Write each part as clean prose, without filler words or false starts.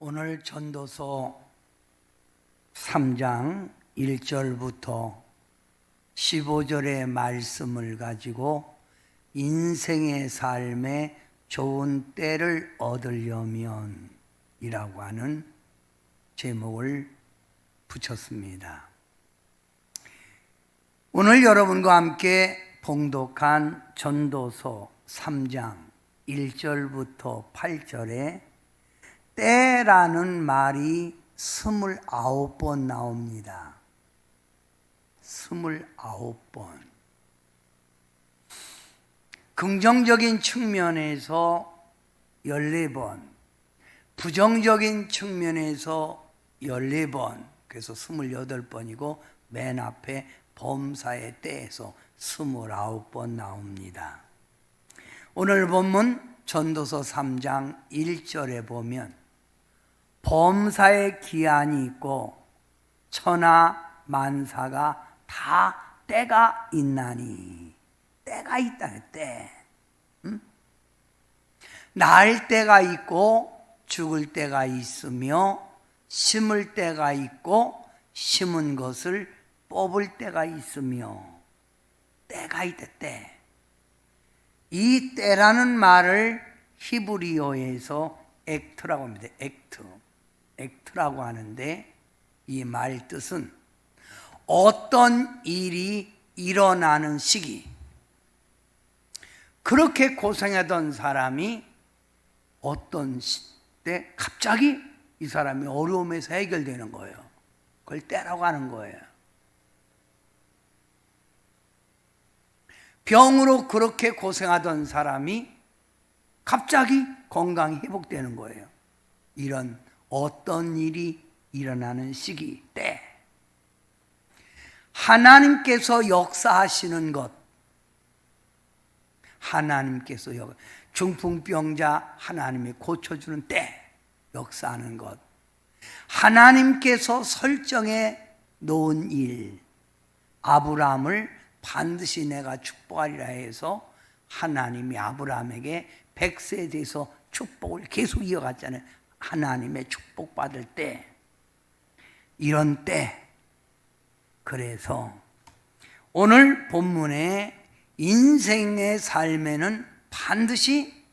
오늘 전도서 3장 1절부터 15절의 말씀을 가지고 인생의 삶에 좋은 때를 얻으려면 이라고 하는 제목을 붙였습니다. 오늘 여러분과 함께 봉독한 전도서 3장 1절부터 8절에 때라는 말이 29번 나옵니다. 29번. 긍정적인 측면에서 14번, 부정적인 측면에서 14번, 그래서 28번이고 맨 앞에 범사의 때에서 29번 나옵니다. 오늘 본문 전도서 3장 1절에 보면 범사의 기한이 있고 천하 만사가 다 때가 있나니, 때가 있다네. 때. 날 때가 있고 죽을 때가 있으며 심을 때가 있고 심은 것을 뽑을 때가 있으며 때가 있다. 때. 이 때라는 말을 히브리어에서 액트라고 합니다. 액트라고 하는데 이 말 뜻은 어떤 일이 일어나는 시기. 그렇게 고생하던 사람이 어떤 때 갑자기 이 사람이 어려움에서 해결되는 거예요. 그걸 때라고 하는 거예요. 병으로 그렇게 고생하던 사람이 갑자기 건강이 회복되는 거예요. 이런 어떤 일이 일어나는 시기, 때. 하나님께서 역사하시는 것. 하나님께서 중풍병자 하나님이 고쳐주는 때, 역사하는 것. 하나님께서 설정해 놓은 일. 아브라함을 반드시 내가 축복하리라 해서 하나님이 아브라함에게 100세에 대해서 축복을 계속 이어갔잖아요. 하나님의 축복받을 때, 이런 때. 그래서 오늘 본문에 인생의 삶에는 반드시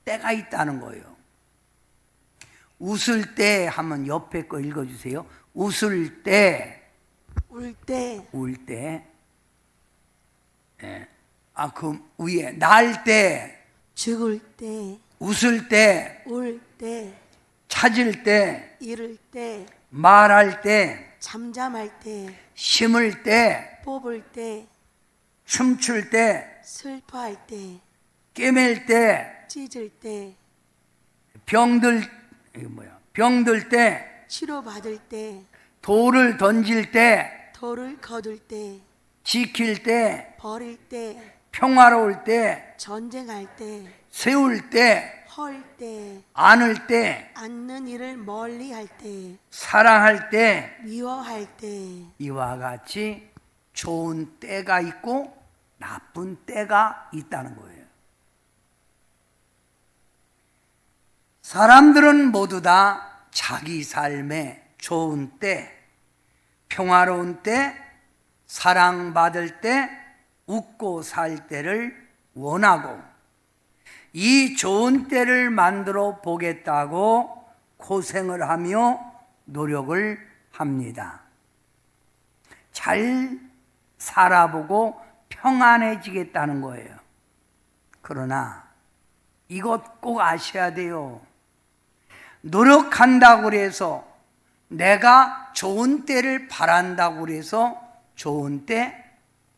때가 있다는 거예요. 웃을 때 하면 옆에 거 읽어주세요. 웃을 때, 울 때, 울 때, 그 위에 날 때, 죽을 때, 웃을 때, 울 때, 찾을 때, 잃을 때, 말할 때, 잠잠할 때, 심을 때, 뽑을 때, 춤출 때, 슬퍼할 때, 꿰맬 때, 찢을 때, 병들 때, 치료받을 때, 돌을 던질 때, 돌을 거둘 때, 지킬 때, 버릴 때, 평화로울 때, 전쟁할 때, 세울 때, 헐 때, 안을 때, 앉는 일을 멀리 할 때, 사랑할 때, 미워할 때, 이와 같이 좋은 때가 있고 나쁜 때가 있다는 거예요. 사람들은 모두 다 자기 삶에 좋은 때, 평화로운 때, 사랑받을 때, 웃고 살 때를 원하고 이 좋은 때를 만들어 보겠다고 고생을 하며 노력을 합니다. 잘 살아보고 평안해지겠다는 거예요. 그러나 이것 꼭 아셔야 돼요. 노력한다고 해서 내가 좋은 때를 바란다고 해서 좋은 때,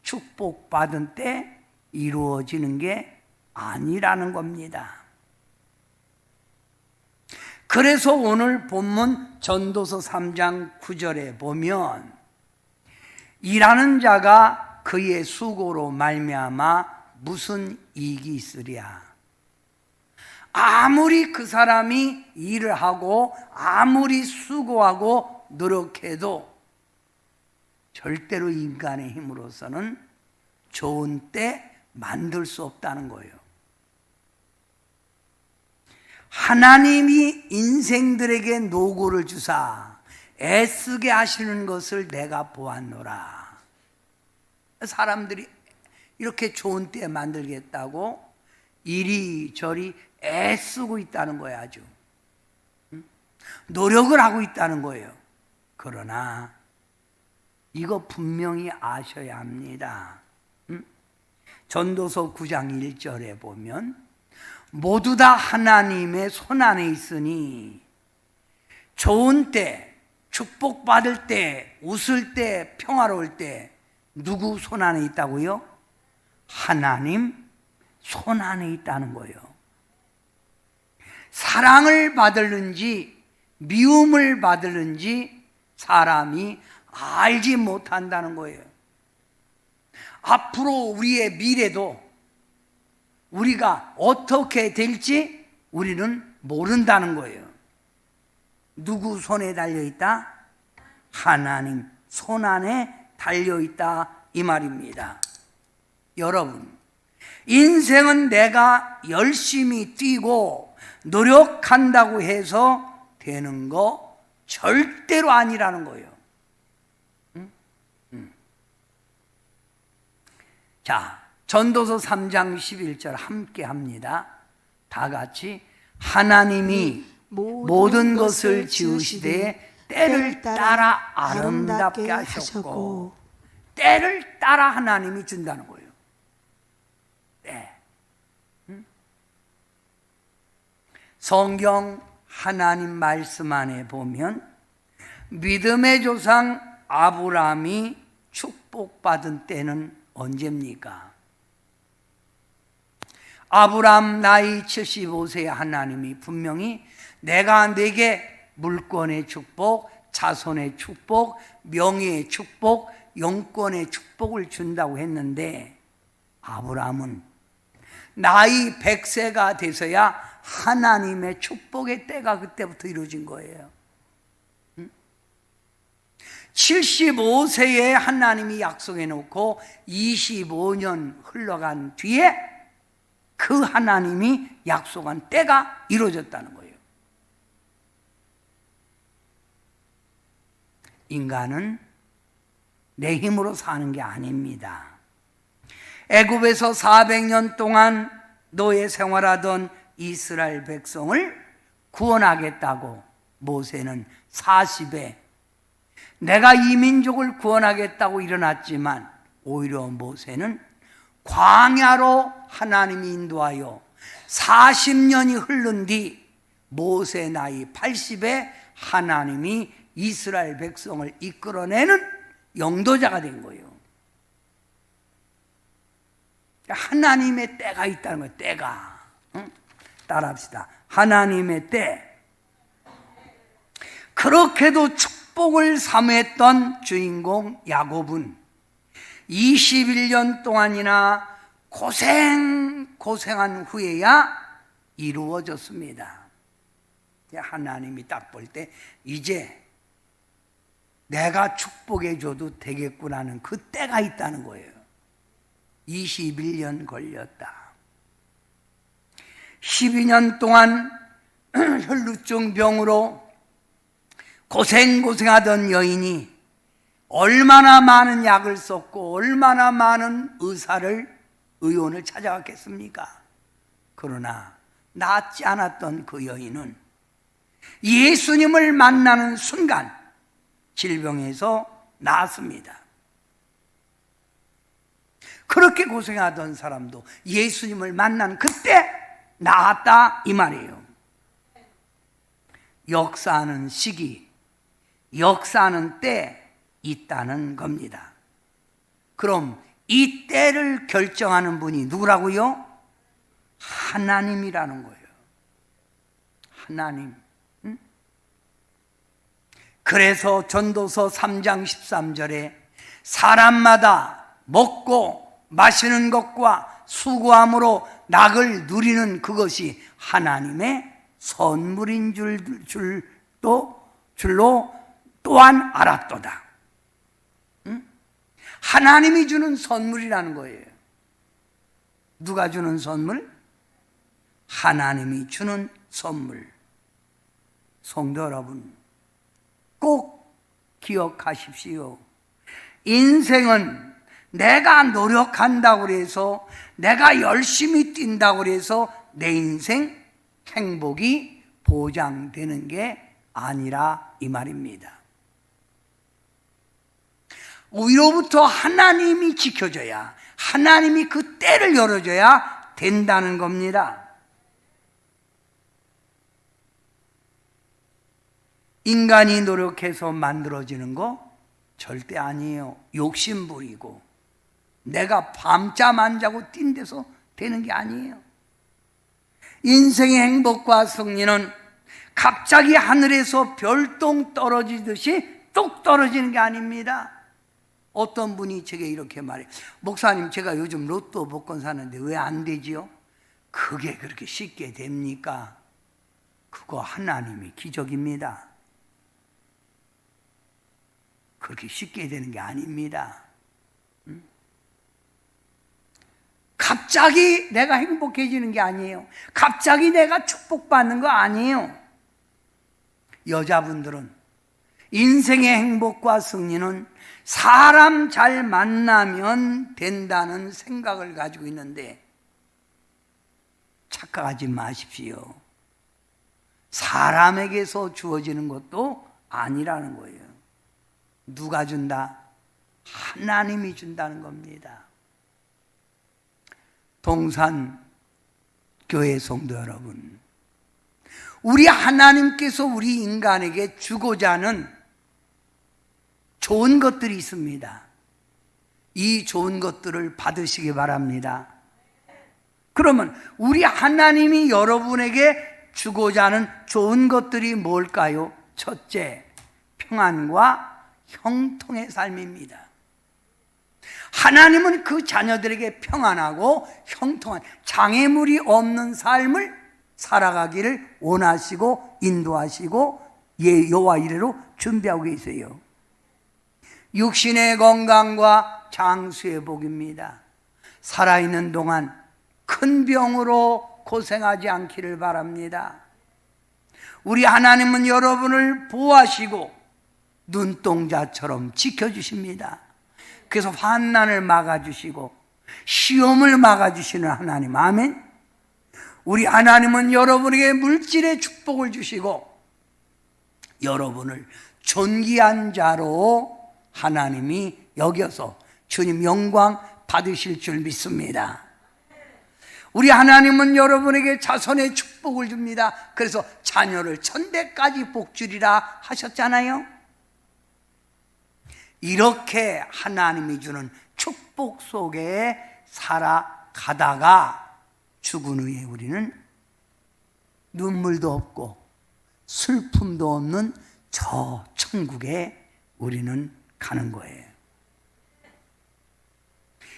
축복받은 때 이루어지는 게 아니라는 겁니다. 그래서 오늘 본문 전도서 3장 9절에 보면 일하는 자가 그의 수고로 말미암아 무슨 이익이 있으랴. 아무리 그 사람이 일을 하고 아무리 수고하고 노력해도 절대로 인간의 힘으로서는 좋은 때 만들 수 없다는 거예요. 하나님이 인생들에게 노고를 주사 애쓰게 하시는 것을 내가 보았노라. 사람들이 이렇게 좋은 때 만들겠다고 이리저리 애쓰고 있다는 거예요. 아주 노력을 하고 있다는 거예요. 그러나 이거 분명히 아셔야 합니다. 전도서 9장 1절에 보면 모두 다 하나님의 손안에 있으니 좋은 때, 축복받을 때, 웃을 때, 평화로울 때 누구 손안에 있다고요? 하나님 손안에 있다는 거예요. 사랑을 받을는지 미움을 받을는지 사람이 알지 못한다는 거예요. 앞으로 우리의 미래도 우리가 어떻게 될지 우리는 모른다는 거예요. 누구 손에 달려있다? 하나님 손안에 달려있다 이 말입니다. 여러분, 인생은 내가 열심히 뛰고 노력한다고 해서 되는 거 절대로 아니라는 거예요. 자, 전도서 3장 11절 함께 합니다. 다 같이 하나님이 모든 것을 지으시되 때를 따라 아름답게 하셨고, 때를 따라 하나님이 준다는 거예요. 때. 성경 하나님 말씀 안에 보면 믿음의 조상 아브라함이 축복받은 때는 언제입니까? 아브라함 나이 75세에 하나님이 분명히 내가 네게 물권의 축복, 자손의 축복, 명예의 축복, 영권의 축복을 준다고 했는데 아브라함은 나이 100세가 돼서야 하나님의 축복의 때가 그때부터 이루어진 거예요. 75세에 하나님이 약속해 놓고 25년 흘러간 뒤에 그 하나님이 약속한 때가 이루어졌다는 거예요. 인간은 내 힘으로 사는 게 아닙니다. 애굽에서 400년 동안 노예 생활하던 이스라엘 백성을 구원하겠다고 모세는 40에 내가 이 민족을 구원하겠다고 일어났지만 오히려 모세는 광야로 하나님이 인도하여 40년이 흐른 뒤 모세 나이 80에 하나님이 이스라엘 백성을 이끌어내는 영도자가 된 거예요. 하나님의 때가 있다는 거예요. 때가. 따라합시다. 하나님의 때. 그렇게도 축복을 사모했던 주인공 야곱은 21년 동안이나 고생한 후에야 이루어졌습니다. 하나님이 딱 볼 때 이제 내가 축복해줘도 되겠구나는 그 때가 있다는 거예요. 21년 걸렸다. 12년 동안 혈루증 병으로 고생하던 여인이 얼마나 많은 약을 썼고 얼마나 많은 의원을 찾아갔겠습니까? 그러나 낫지 않았던 그 여인은 예수님을 만나는 순간 질병에서 나았습니다. 그렇게 고생하던 사람도 예수님을 만난 그때 나았다 이 말이에요. 역사하는 시기, 역사하는 때 있다는 겁니다. 그럼 이 때를 결정하는 분이 누구라고요? 하나님이라는 거예요. 하나님. 그래서 전도서 3장 13절에 사람마다 먹고 마시는 것과 수고함으로 낙을 누리는 그것이 하나님의 선물인 줄로 또한 알았도다. 하나님이 주는 선물이라는 거예요. 누가 주는 선물? 하나님이 주는 선물. 성도 여러분, 꼭 기억하십시오. 인생은 내가 노력한다고 해서, 내가 열심히 뛴다고 해서 내 인생 행복이 보장되는 게 아니라 이 말입니다. 위로부터 하나님이 지켜줘야, 하나님이 그 때를 열어줘야 된다는 겁니다. 인간이 노력해서 만들어지는 거 절대 아니에요. 욕심부리고 내가 밤잠 안 자고 뛴 데서 되는 게 아니에요. 인생의 행복과 승리는 갑자기 하늘에서 별똥 떨어지듯이 뚝 떨어지는 게 아닙니다. 어떤 분이 제게 이렇게 말해요. 목사님, 제가 요즘 로또 복권 사는데 왜 안 되지요? 그게 그렇게 쉽게 됩니까? 그거 하나님의 기적입니다. 그렇게 쉽게 되는 게 아닙니다. 갑자기 내가 행복해지는 게 아니에요. 갑자기 내가 축복받는 거 아니에요. 여자분들은 인생의 행복과 승리는 사람 잘 만나면 된다는 생각을 가지고 있는데 착각하지 마십시오. 사람에게서 주어지는 것도 아니라는 거예요. 누가 준다? 하나님이 준다는 겁니다. 동산 교회 성도 여러분, 우리 하나님께서 우리 인간에게 주고자 하는 좋은 것들이 있습니다. 이 좋은 것들을 받으시기 바랍니다. 그러면 우리 하나님이 여러분에게 주고자 하는 좋은 것들이 뭘까요? 첫째, 평안과 형통의 삶입니다. 하나님은 그 자녀들에게 평안하고 형통한, 장애물이 없는 삶을 살아가기를 원하시고 인도하시고 여호와 이래로 준비하고 계세요. 육신의 건강과 장수의 복입니다. 살아있는 동안 큰 병으로 고생하지 않기를 바랍니다. 우리 하나님은 여러분을 보호하시고 눈동자처럼 지켜주십니다. 그래서 환난을 막아주시고 시험을 막아주시는 하나님, 아멘. 우리 하나님은 여러분에게 물질의 축복을 주시고 여러분을 존귀한 자로 하나님이 여겨서 주님 영광 받으실 줄 믿습니다. 우리 하나님은 여러분에게 자손의 축복을 줍니다. 그래서 자녀를 천대까지 복주리라 하셨잖아요. 이렇게 하나님이 주는 축복 속에 살아가다가 죽은 후에 우리는 눈물도 없고 슬픔도 없는 저 천국에 우리는 가는 거예요.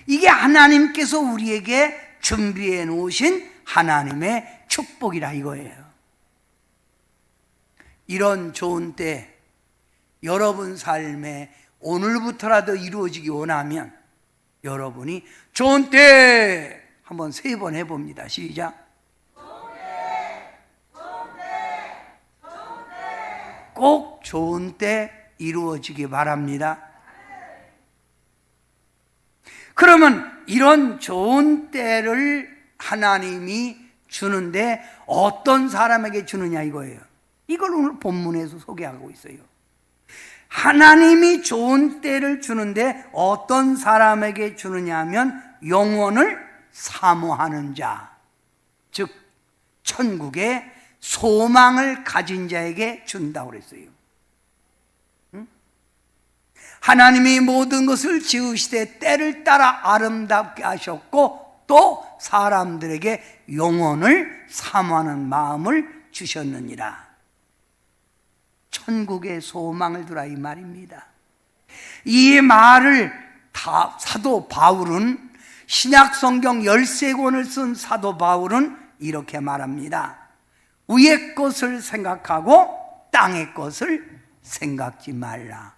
이게 하나님께서 우리에게 준비해 놓으신 하나님의 축복이라 이거예요. 이런 좋은 때 여러분 삶에 오늘부터라도 이루어지기 원하면 여러분이 좋은 때 한번 3번 해봅니다. 시작. 꼭 좋은 때 이루어지기 바랍니다. 그러면 이런 좋은 때를 하나님이 주는데 어떤 사람에게 주느냐 이거예요. 이걸 오늘 본문에서 소개하고 있어요. 하나님이 좋은 때를 주는데 어떤 사람에게 주느냐 하면 영원을 사모하는 자, 즉 천국의 소망을 가진 자에게 준다고 그랬어요. 하나님이 모든 것을 지으시되 때를 따라 아름답게 하셨고 또 사람들에게 영원을 사모하는 마음을 주셨느니라. 천국의 소망을 두라 이 말입니다. 이 말을 사도 바울은, 신약 성경 13권을 쓴 사도 바울은 이렇게 말합니다. 위의 것을 생각하고 땅의 것을 생각지 말라.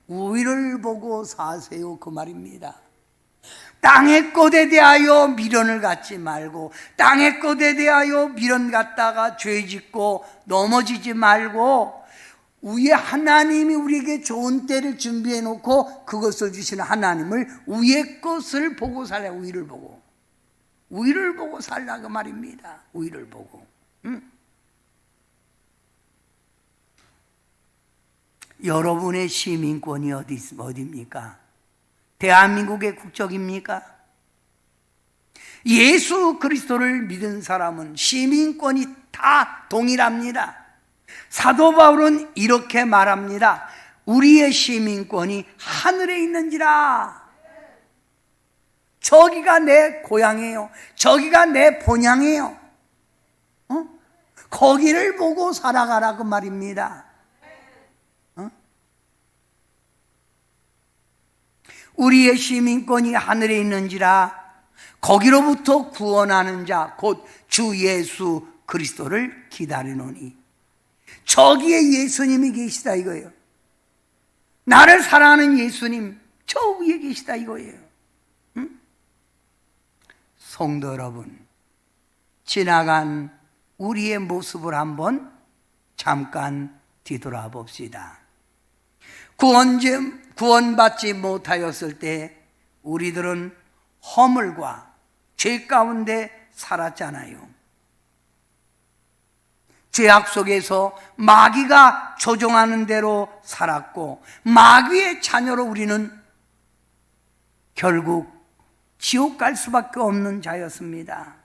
위를 보고 사세요 그 말입니다. 땅의 것에 대하여 미련을 갖지 말고, 땅의 것에 대하여 미련 갖다가 죄 짓고 넘어지지 말고, 위에 하나님이 우리에게 좋은 때를 준비해 놓고 그것을 주시는 하나님을, 위의 것을 보고 살라. 위를 보고, 위를 보고 살라 그 말입니다. 위를 보고. 여러분의 시민권이 어디입니까? 대한민국의 국적입니까? 예수 그리스도를 믿은 사람은 시민권이 다 동일합니다. 사도 바울은 이렇게 말합니다. 우리의 시민권이 하늘에 있는지라. 저기가 내 고향이에요. 저기가 내 본향이에요. 거기를 보고 살아가라고 말입니다. 우리의 시민권이 하늘에 있는지라. 거기로부터 구원하는 자 곧 주 예수 그리스도를 기다리노니. 저기에 예수님이 계시다 이거예요. 나를 사랑하는 예수님 저 위에 계시다 이거예요. 성도 여러분, 지나간 우리의 모습을 한번 잠깐 뒤돌아 봅시다. 구원받지 못하였을 때 우리들은 허물과 죄 가운데 살았잖아요. 죄악 속에서 마귀가 조종하는 대로 살았고, 마귀의 자녀로 우리는 결국 지옥 갈 수밖에 없는 자였습니다.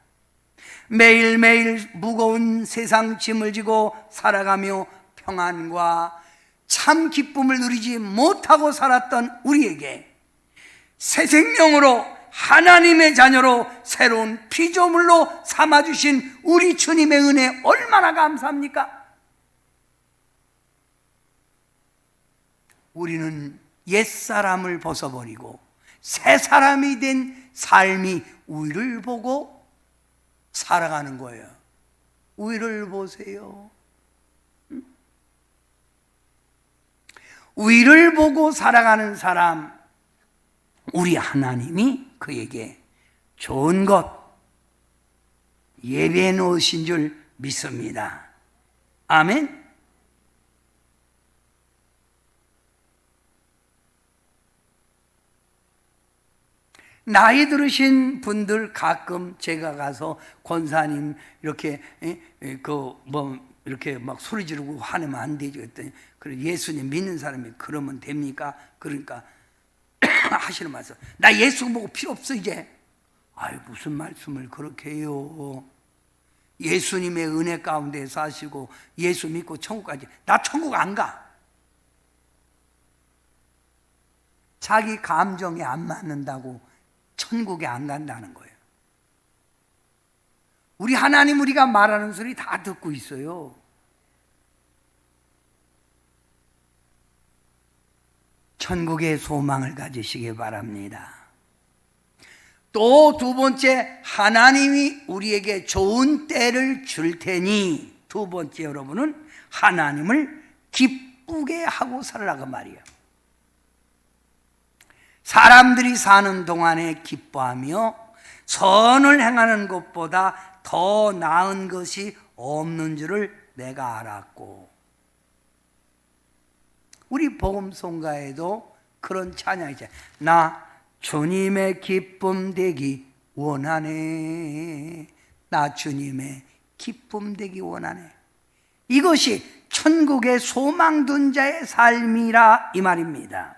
매일매일 무거운 세상 짐을 지고 살아가며 평안과 참 기쁨을 누리지 못하고 살았던 우리에게 새 생명으로 하나님의 자녀로 새로운 피조물로 삼아주신 우리 주님의 은혜 얼마나 감사합니까? 우리는 옛사람을 벗어버리고 새 사람이 된 삶이 위를 보고 살아가는 거예요. 위를 보세요. 위를 보고 살아가는 사람, 우리 하나님이 그에게 좋은 것 예배해 놓으신 줄 믿습니다. 아멘. 나이 들으신 분들 가끔 제가 가서 권사님 이렇게 이렇게 막 소리 지르고 화내면 안 되죠 그랬더니, 그래 예수님 믿는 사람이 그러면 됩니까? 그러니까 하시는 말씀, 나 예수 보고 필요 없어 이제. 아유, 무슨 말씀을 그렇게 해요. 예수님의 은혜 가운데 사시고 예수 믿고 천국까지. 나 천국 안 가. 자기 감정에 안 맞는다고 천국에 안 간다는 거예요. 우리 하나님, 우리가 말하는 소리 다 듣고 있어요. 천국의 소망을 가지시기 바랍니다. 또 두 번째, 하나님이 우리에게 좋은 때를 줄 테니, 두 번째 여러분은 하나님을 기쁘게 하고 살라고 말이에요. 사람들이 사는 동안에 기뻐하며 선을 행하는 것보다 더 나은 것이 없는 줄을 내가 알았고, 우리 복음송가에도 그런 찬양이죠. 나 주님의 기쁨 되기 원하네. 나 주님의 기쁨 되기 원하네. 이것이 천국의 소망 둔 자의 삶이라 이 말입니다.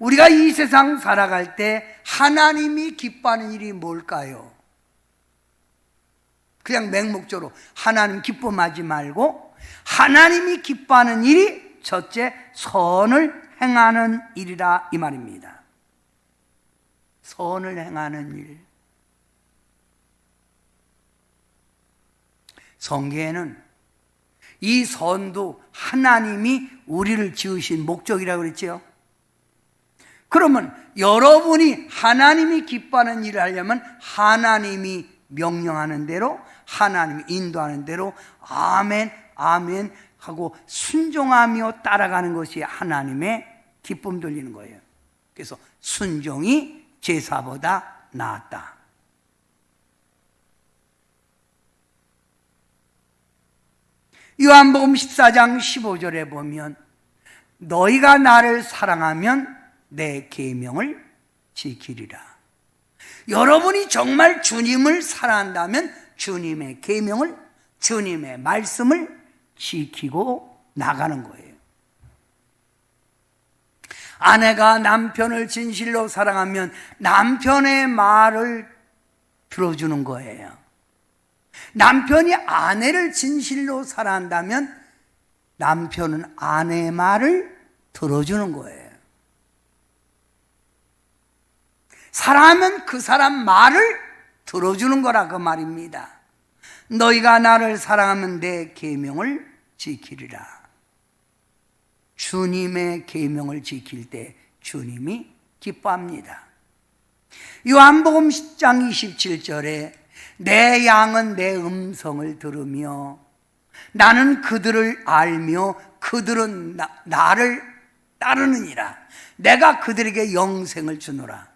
우리가 이 세상 살아갈 때 하나님이 기뻐하는 일이 뭘까요? 그냥 맹목적으로 하나님 기쁨하지 말고, 하나님이 기뻐하는 일이 첫째, 선을 행하는 일이라 이 말입니다. 선을 행하는 일. 성경에는 이 선도 하나님이 우리를 지으신 목적이라고 그랬죠. 그러면 여러분이 하나님이 기뻐하는 일을 하려면 하나님이 명령하는 대로, 하나님이 인도하는 대로 아멘 아멘 하고 순종하며 따라가는 것이 하나님의 기쁨 돌리는 거예요. 그래서 순종이 제사보다 낫다. 요한복음 14장 15절에 보면 너희가 나를 사랑하면 내 계명을 지키리라. 여러분이 정말 주님을 사랑한다면 주님의 계명을, 주님의 말씀을 지키고 나가는 거예요. 아내가 남편을 진실로 사랑하면 남편의 말을 들어주는 거예요. 남편이 아내를 진실로 사랑한다면 남편은 아내의 말을 들어주는 거예요. 사랑하면 그 사람 말을 들어주는 거라 그 말입니다. 너희가 나를 사랑하면 내 계명을 지키리라. 주님의 계명을 지킬 때 주님이 기뻐합니다. 요한복음 10장 27절에 내 양은 내 음성을 들으며 나는 그들을 알며 그들은 나를 따르느니라. 내가 그들에게 영생을 주노라.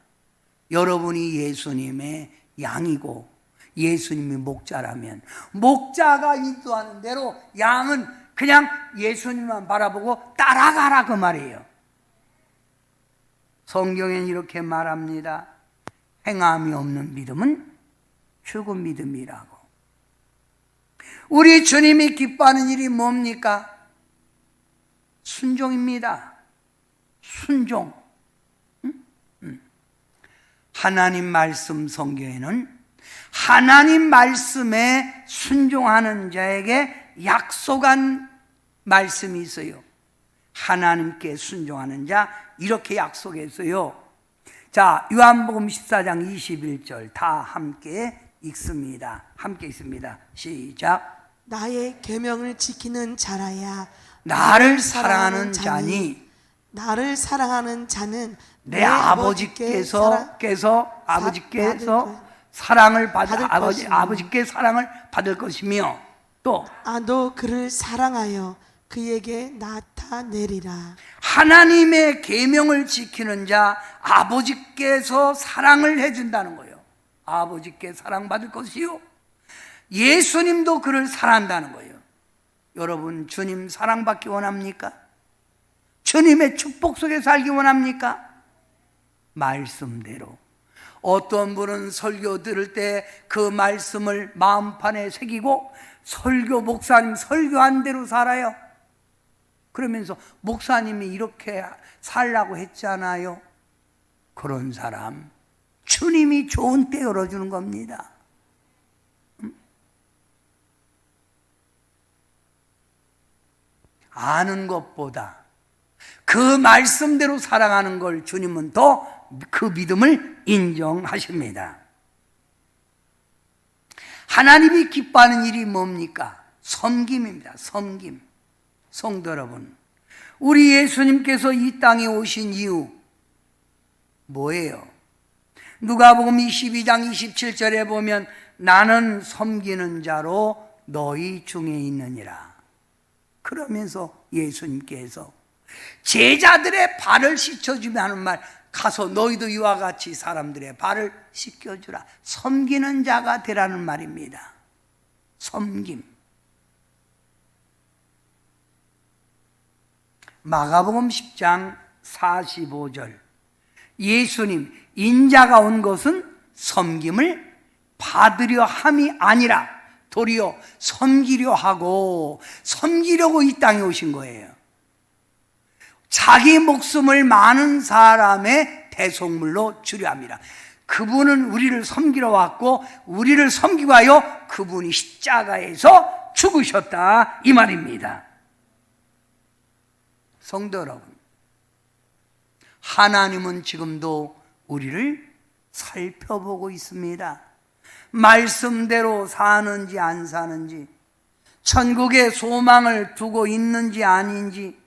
여러분이 예수님의 양이고 예수님이 목자라면 목자가 인도하는 대로 양은 그냥 예수님만 바라보고 따라가라 그 말이에요. 성경엔 이렇게 말합니다. 행함이 없는 믿음은 죽은 믿음이라고. 우리 주님이 기뻐하는 일이 뭡니까? 순종입니다. 순종. 하나님 말씀 성경에는 하나님 말씀에 순종하는 자에게 약속한 말씀이 있어요. 하나님께 순종하는 자 이렇게 약속했어요. 자, 요한복음 14장 21절 다 함께 읽습니다. 함께 읽습니다. 시작. 나의 계명을 지키는 자라야 나를 사랑하는 자니 나를 사랑하는 자는 내 아버지께서 사랑을 받을 아버지께 사랑을 받을 것이며 또 너 그를 사랑하여 그에게 나타내리라. 하나님의 계명을 지키는 자 아버지께서 사랑을 해준다는 거예요. 아버지께 사랑받을 것이요 예수님도 그를 사랑한다는 거예요. 여러분 주님 사랑받기 원합니까? 주님의 축복 속에 살기 원합니까? 말씀대로. 어떤 분은 설교 들을 때 그 말씀을 마음판에 새기고 설교 목사님 설교한 대로 살아요. 그러면서 목사님이 이렇게 살라고 했잖아요. 그런 사람 주님이 좋은 때 열어주는 겁니다. 아는 것보다 그 말씀대로 살아가는 걸 주님은 더 그 믿음을 인정하십니다. 하나님이 기뻐하는 일이 뭡니까? 섬김입니다. 섬김. 성도 여러분, 우리 예수님께서 이 땅에 오신 이유 뭐예요? 누가복음 22장 27절에 보면 나는 섬기는 자로 너희 중에 있느니라. 그러면서 예수님께서 제자들의 발을 씻어주며 하는 말, 가서 너희도 이와 같이 사람들의 발을 씻겨주라. 섬기는 자가 되라는 말입니다. 섬김. 마가복음 10장 45절 예수님 인자가 온 것은 섬김을 받으려 함이 아니라 도리어 섬기려 하고 섬기려고 이 땅에 오신 거예요. 자기 목숨을 많은 사람의 대속물로 주려 합니다. 그분은 우리를 섬기러 왔고 우리를 섬기고 하여 그분이 십자가에서 죽으셨다 이 말입니다. 성도 여러분, 하나님은 지금도 우리를 살펴보고 있습니다. 말씀대로 사는지 안 사는지, 천국에 소망을 두고 있는지 아닌지,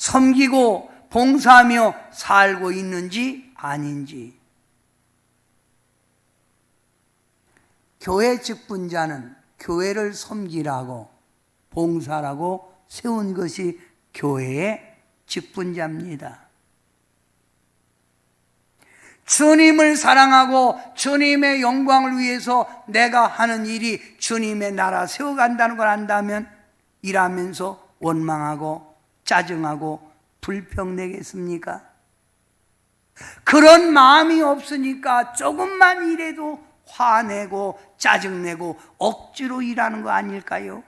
섬기고 봉사하며 살고 있는지 아닌지. 교회 직분자는 교회를 섬기라고 봉사라고 세운 것이 교회의 직분자입니다. 주님을 사랑하고 주님의 영광을 위해서 내가 하는 일이 주님의 나라 세워간다는 걸 안다면 일하면서 원망하고 짜증하고 불평내겠습니까? 그런 마음이 없으니까 조금만 일해도 화내고 짜증내고 억지로 일하는 거 아닐까요?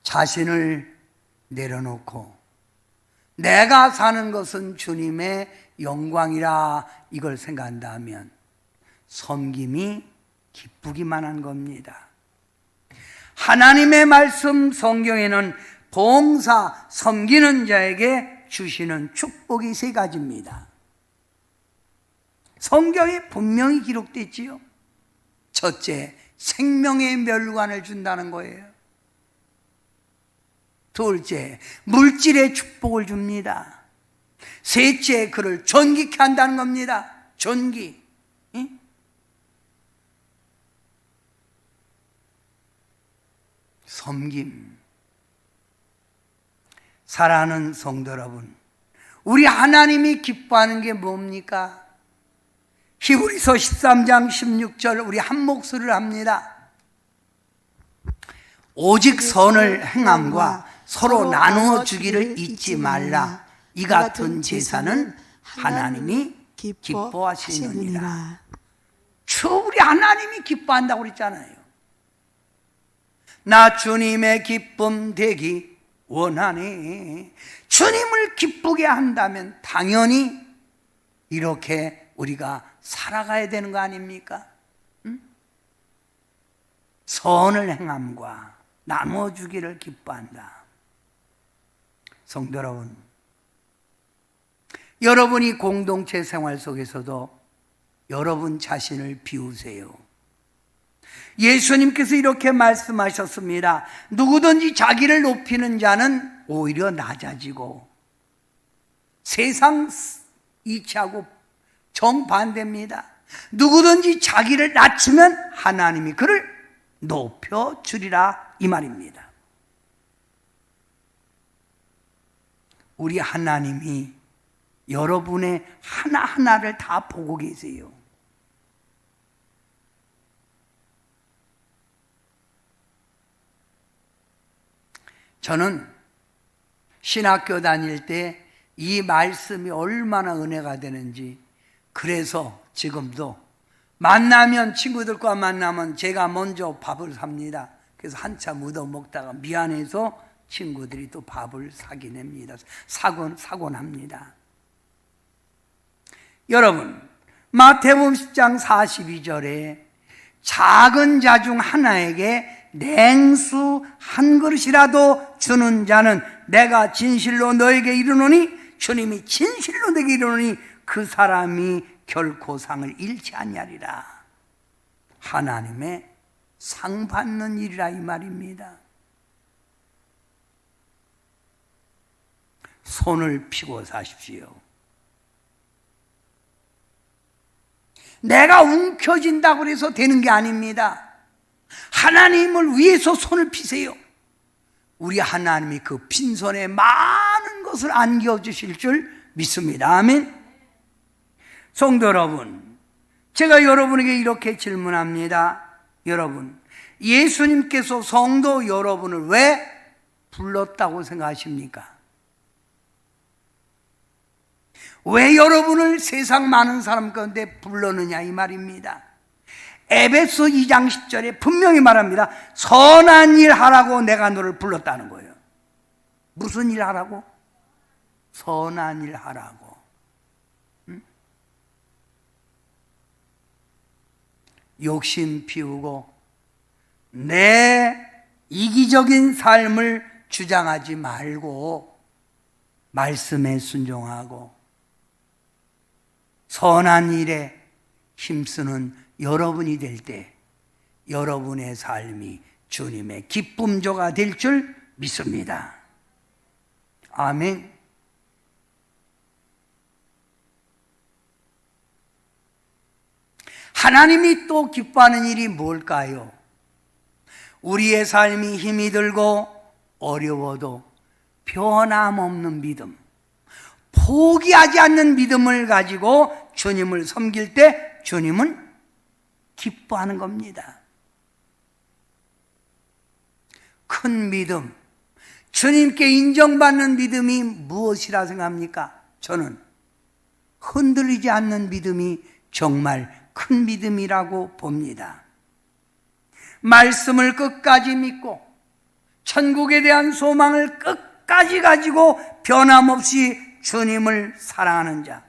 자신을 내려놓고 내가 사는 것은 주님의 영광이라 이걸 생각한다면 섬김이 기쁘기만 한 겁니다. 하나님의 말씀 성경에는 봉사, 섬기는 자에게 주시는 축복이 세 가지입니다. 성경에 분명히 기록됐지요. 첫째, 생명의 멸관을 준다는 거예요. 둘째, 물질의 축복을 줍니다. 셋째, 그를 존귀케 한다는 겁니다. 존귀. 응? 섬김. 사랑하는 성도 여러분, 우리 하나님이 기뻐하는 게 뭡니까? 히브리서 13장 16절 우리 한 목소리를 합니다. 오직 선을 행함과 서로 나누어 주기를 잊지 말라. 이 같은 제사는 하나님이 기뻐하시느니라. 우리 하나님이 기뻐한다고 그랬잖아요. 나 주님의 기쁨 되기 원하네. 주님을 기쁘게 한다면 당연히 이렇게 우리가 살아가야 되는 거 아닙니까? 응? 선을 행함과 나누어 주기를 기뻐한다. 성도 여러분, 여러분이 공동체 생활 속에서도 여러분 자신을 비우세요. 예수님께서 이렇게 말씀하셨습니다. 누구든지 자기를 높이는 자는 오히려 낮아지고 세상 이치하고 정반대입니다. 누구든지 자기를 낮추면 하나님이 그를 높여주리라 이 말입니다. 우리 하나님이 여러분의 하나하나를 다 보고 계세요. 저는 신학교 다닐 때 이 말씀이 얼마나 은혜가 되는지, 그래서 지금도 만나면, 친구들과 만나면 제가 먼저 밥을 삽니다. 그래서 한참 얻어 먹다가 미안해서 친구들이 또 밥을 사긴 합니다. 사곤 합니다. 여러분, 마태복음 10장 42절에 작은 자 중 하나에게 냉수 한 그릇이라도 주는 자는 내가 진실로 너에게 이르노니, 주님이 진실로 내게 이르노니 그 사람이 결코 상을 잃지 아니하리라. 하나님의 상 받는 일이라 이 말입니다. 손을 피고 사십시오. 내가 움켜진다고 해서 되는 게 아닙니다. 하나님을 위해서 손을 피세요. 우리 하나님이 그 빈손에 많은 것을 안겨주실 줄 믿습니다. 아멘. 성도 여러분, 제가 여러분에게 이렇게 질문합니다. 여러분, 예수님께서 성도 여러분을 왜 불렀다고 생각하십니까? 왜 여러분을 세상 많은 사람 가운데 불렀느냐 이 말입니다. 에베소 2장 10절에 분명히 말합니다. 선한 일 하라고 내가 너를 불렀다는 거예요. 무슨 일 하라고? 선한 일 하라고. 욕심 피우고 내 이기적인 삶을 주장하지 말고 말씀에 순종하고 선한 일에 힘쓰는 여러분이 될 때 여러분의 삶이 주님의 기쁨조가 될 줄 믿습니다. 아멘. 하나님이 또 기뻐하는 일이 뭘까요? 우리의 삶이 힘이 들고 어려워도 변함없는 믿음, 포기하지 않는 믿음을 가지고 주님을 섬길 때 주님은 기뻐하는 겁니다. 큰 믿음, 주님께 인정받는 믿음이 무엇이라 생각합니까? 저는 흔들리지 않는 믿음이 정말 큰 믿음이라고 봅니다. 말씀을 끝까지 믿고 천국에 대한 소망을 끝까지 가지고 변함없이 주님을 사랑하는 자,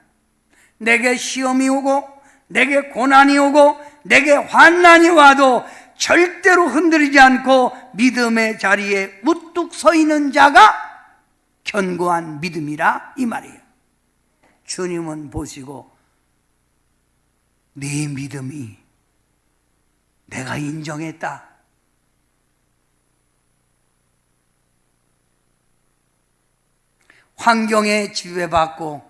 내게 시험이 오고 내게 고난이 오고 내게 환난이 와도 절대로 흔들리지 않고 믿음의 자리에 우뚝 서 있는 자가 견고한 믿음이라 이 말이에요. 주님은 보시고 네 믿음이 내가 인정했다. 환경에 지배받고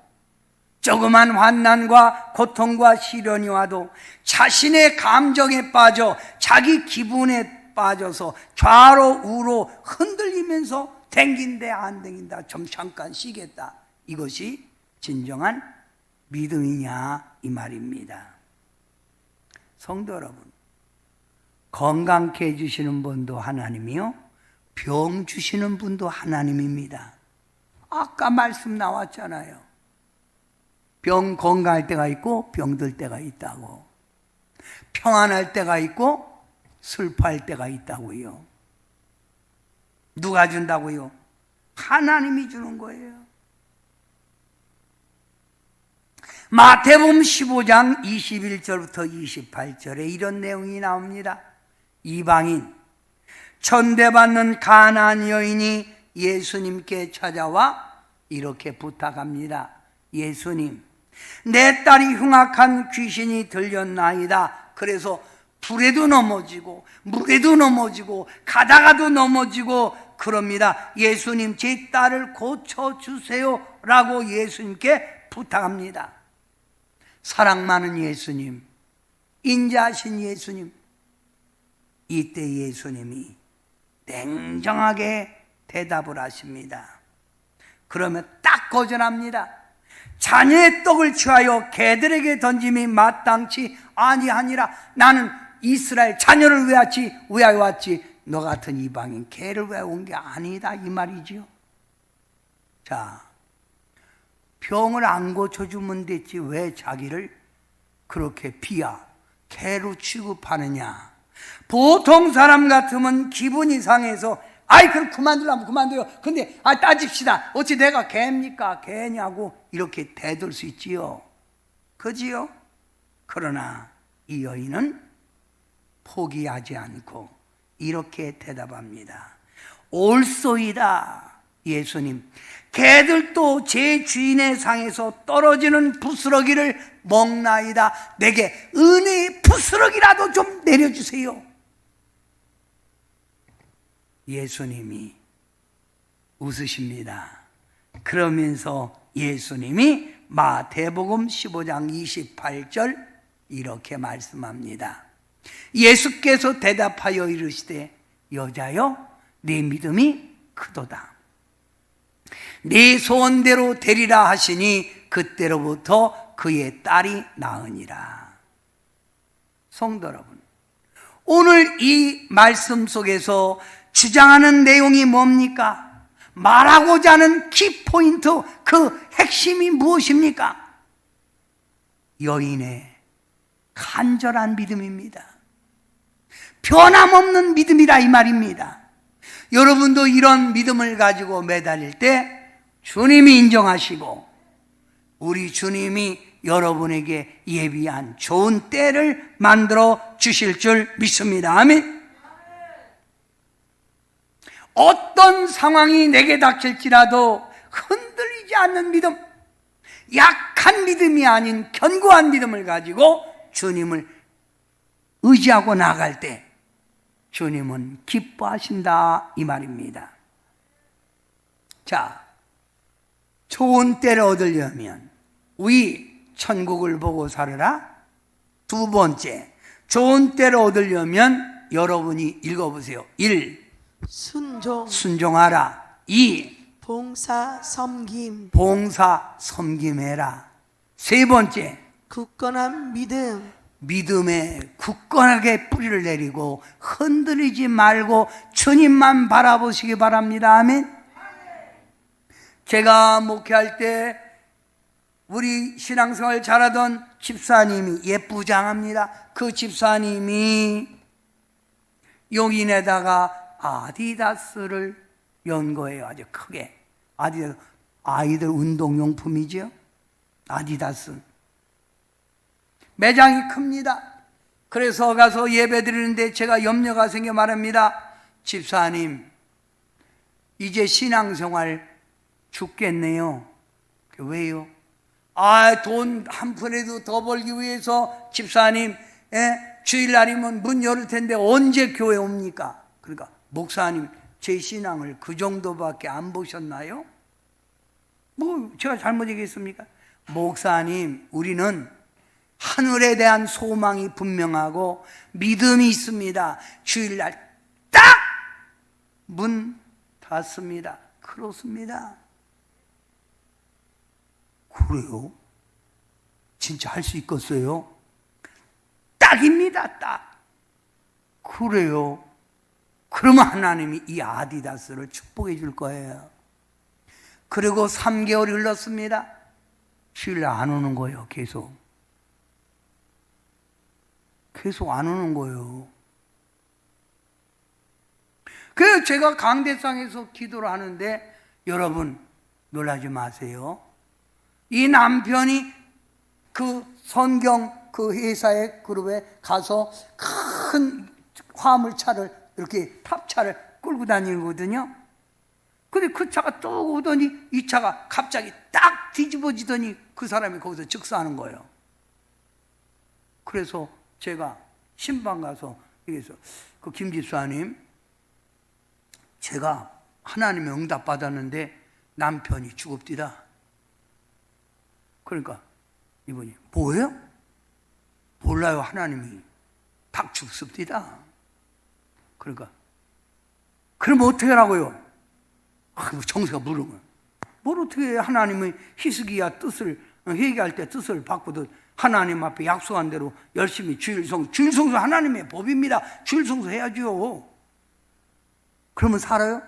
조그만 환난과 고통과 시련이 와도 자신의 감정에 빠져 자기 기분에 빠져서 좌로 우로 흔들리면서 댕긴데 안 댕긴다, 좀 잠깐 쉬겠다, 이것이 진정한 믿음이냐 이 말입니다. 성도 여러분, 건강케 해주시는 분도 하나님이요, 병 주시는 분도 하나님입니다. 아까 말씀 나왔잖아요. 병 건강할 때가 있고 병들 때가 있다고, 평안할 때가 있고 슬퍼할 때가 있다고요. 누가 준다고요? 하나님이 주는 거예요. 마태복음 15장 21절부터 28절에 이런 내용이 나옵니다. 이방인, 천대받는 가나안 여인이 예수님께 찾아와 이렇게 부탁합니다. 예수님, 내 딸이 흉악한 귀신이 들렸나이다. 그래서 불에도 넘어지고 물에도 넘어지고 가다가도 넘어지고 그럽니다. 예수님, 제 딸을 고쳐주세요 라고 예수님께 부탁합니다. 사랑 많은 예수님, 인자하신 예수님, 이때 예수님이 냉정하게 대답을 하십니다. 그러면 딱 거절합니다. 자녀의 떡을 취하여 개들에게 던짐이 마땅치 아니하니라. 나는 이스라엘 자녀를 위하여 왔지 너 같은 이방인 개를 위하여 온 게 아니다 이 말이지요. 자, 병을 안 고쳐주면 됐지 왜 자기를 그렇게 비하 개로 취급하느냐. 보통 사람 같으면 기분이 상해서 아이 그럼 그만두려면 그만둬요. 근데 따집시다. 어찌 내가 개입니까? 개냐고 이렇게 대들 수 있지요. 그지요? 그러나 이 여인은 포기하지 않고 이렇게 대답합니다. 옳소이다 예수님, 개들도 제 주인의 상에서 떨어지는 부스러기를 먹나이다. 내게 은혜의 부스러기라도 좀 내려주세요. 예수님이 웃으십니다. 그러면서 예수님이 마태복음 15장 28절 이렇게 말씀합니다. 예수께서 대답하여 이르시되 여자여, 네 믿음이 크도다. 네 소원대로 되리라 하시니 그때로부터 그의 딸이 나으니라. 성도 여러분, 오늘 이 말씀 속에서 주장하는 내용이 뭡니까? 말하고자 하는 키포인트, 그 핵심이 무엇입니까? 여인의 간절한 믿음입니다. 변함없는 믿음이라 이 말입니다. 여러분도 이런 믿음을 가지고 매달릴 때 주님이 인정하시고 우리 주님이 여러분에게 예비한 좋은 때를 만들어 주실 줄 믿습니다. 아멘. 어떤 상황이 내게 닥칠지라도 흔들리지 않는 믿음, 약한 믿음이 아닌 견고한 믿음을 가지고 주님을 의지하고 나갈 때 주님은 기뻐하신다 이 말입니다. 자, 좋은 때를 얻으려면 천국을 보고 살으라. 두 번째, 좋은 때를 얻으려면 여러분이 읽어보세요. 1. 순종하라. 2. 봉사 섬김. 봉사 섬김해라. 세 번째, 굳건한 믿음. 믿음에 굳건하게 뿌리를 내리고 흔들리지 말고 주님만 바라보시기 바랍니다. 아멘. 제가 목회할 때 우리 신앙생활 잘하던 집사님이 예쁘장합니다. 그 집사님이 용인에다가 아디다스를 연 거예요. 아주 크게. 아디다스, 아이들 운동용품이죠. 아디다스. 매장이 큽니다. 그래서 가서 예배 드리는데 제가 염려가 생겨 말합니다. 집사님, 이제 신앙생활 죽겠네요. 왜요? 돈 한 푼이라도 더 벌기 위해서 집사님, 주일날이면 문 열을 텐데 언제 교회 옵니까? 그러니까 목사님, 제 신앙을 그 정도밖에 안 보셨나요? 뭐 제가 잘못 얘기했습니까? 목사님, 우리는 하늘에 대한 소망이 분명하고 믿음이 있습니다. 주일날 딱 문 닫습니다. 그렇습니다. 그래요? 진짜 할 수 있겠어요? 딱입니다. 딱. 그래요? 그러면 하나님이 이 아디다스를 축복해 줄 거예요. 그리고 3개월이 흘렀습니다. 주일날 안 오는 거예요. 계속 안 오는 거예요. 그래서 제가 강대상에서 기도를 하는데 여러분 놀라지 마세요. 이 남편이 그 성경 그 회사의 그룹에 가서 큰 화물차를 이렇게 탑차를 끌고 다니거든요. 근데 그 차가 또 오더니 이 차가 갑자기 딱 뒤집어지더니 그 사람이 거기서 즉사하는 거예요. 그래서 제가 신방 가서 얘기해서 그 김 집사님, 제가 하나님의 응답 받았는데 남편이 죽읍디다. 그러니까 이분이 뭐예요? 몰라요. 하나님이 딱 죽습디다. 그러니까 그럼 어떻게 하라고요? 정세가 물으면 뭘 어떻게 해? 하나님의 히스기야 뜻을 회개할 때 뜻을 바꾸듯 하나님 앞에 약속한 대로 열심히 주일 성수 하나님의 법입니다. 주일 성수 해야죠. 그러면 살아요?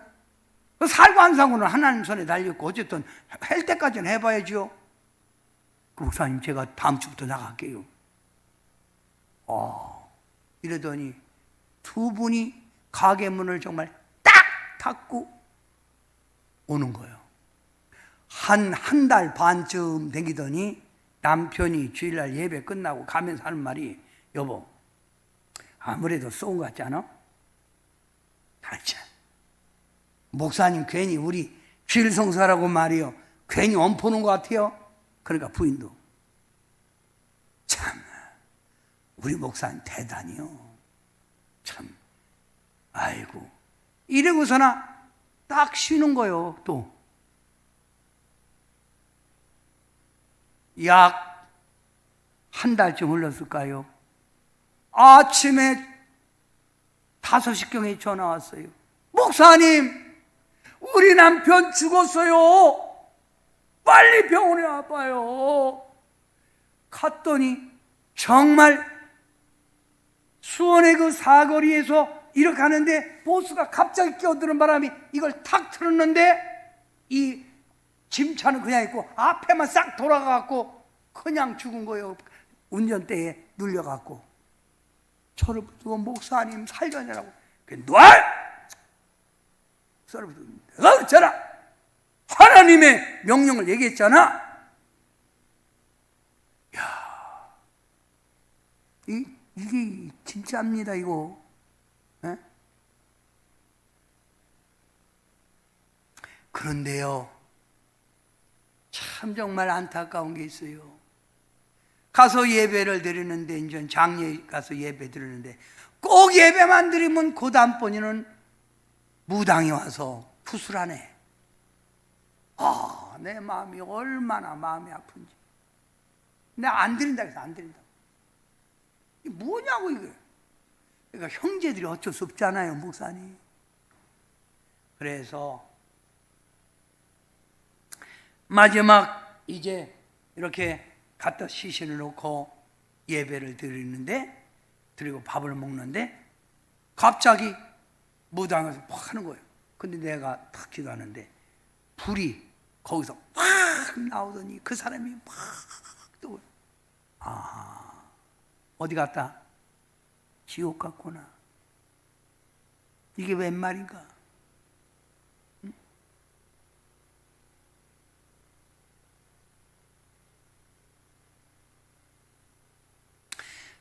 살고 안 살고는 하나님 손에 달렸고 어쨌든 할 때까지는 해봐야죠. 그 목사님, 제가 다음 주부터 나갈게요. 이러더니 두 분이 가게 문을 정말 딱 닫고 오는 거예요. 한 달 반쯤 되기더니 남편이 주일날 예배 끝나고 가면서 하는 말이, 여보, 아무래도 쏜 것 같지 않아? 참, 목사님 괜히 우리 주일 성수하라고 말이요, 괜히 엄포는 것 같아요. 그러니까 부인도, 참 우리 목사님 대단해요. 참, 아이고. 이러고서나 딱 쉬는 거예요. 또 약 한 달쯤 흘렀을까요? 아침에 5시경에 전화 왔어요. 목사님, 우리 남편 죽었어요. 빨리 병원에 와봐요. 갔더니 정말 수원의 그 사거리에서 이렇게 하는데 보스가 갑자기 끼어드는 바람에 이걸 탁 틀었는데 이 짐차는 그냥 있고 앞에만 싹 돌아가갖고 그냥 죽은 거예요. 운전대에 눌려갖고. 저를 부르고 목사님 살려내라고. 놔! 내가 그랬잖아. 하나님의 명령을 얘기했잖아. 야, 이게 진짜입니다, 이거. 에? 그런데요, 참 정말 안타까운 게 있어요. 가서 예배를 드리는데, 이제 장례에 가서 예배 드리는데, 꼭 예배만 드리면 그 다음번에는 무당이 와서 구슬하네. 내 마음이 얼마나 마음이 아픈지. 내가 안 드린다 해서 안 드린다. 이게 뭐냐고, 이게. 그러니까 형제들이 어쩔 수 없잖아요, 목사님. 그래서 마지막 이제 이렇게 갖다 시신을 놓고 예배를 드리고 밥을 먹는데 갑자기 무당에서 막 하는 거예요. 근데 내가 탁 기도하는데 불이 거기서 막 나오더니 그 사람이 막 뜨거워요. 아, 어디 갔다? 지옥 갔구나. 이게 웬 말인가? 응?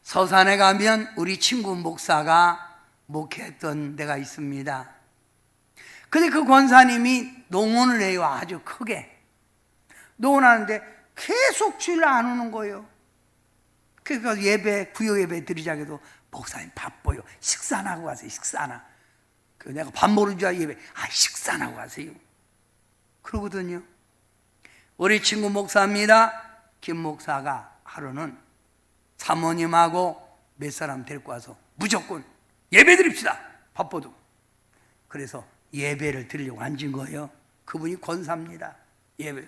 서산에 가면 우리 친구 목사가 목회했던 데가 있습니다. 근데 그 권사님이 농원을 해요. 아주 크게 농원하는데 계속 주일 안 오는 거예요. 그래서 구역 예배 드리자고 해도 목사님 바빠요. 식사나 하고 가세요. 식사나. 그 내가 밥 먹는 줄 알고 예배, 식사나 하고 가세요. 그러거든요. 우리 친구 목사입니다. 김 목사가 하루는 사모님하고 몇 사람 데리고 와서 무조건 예배 드립시다. 바빠도. 그래서 예배를 드리려고 앉은 거예요. 그분이 권사입니다. 예배.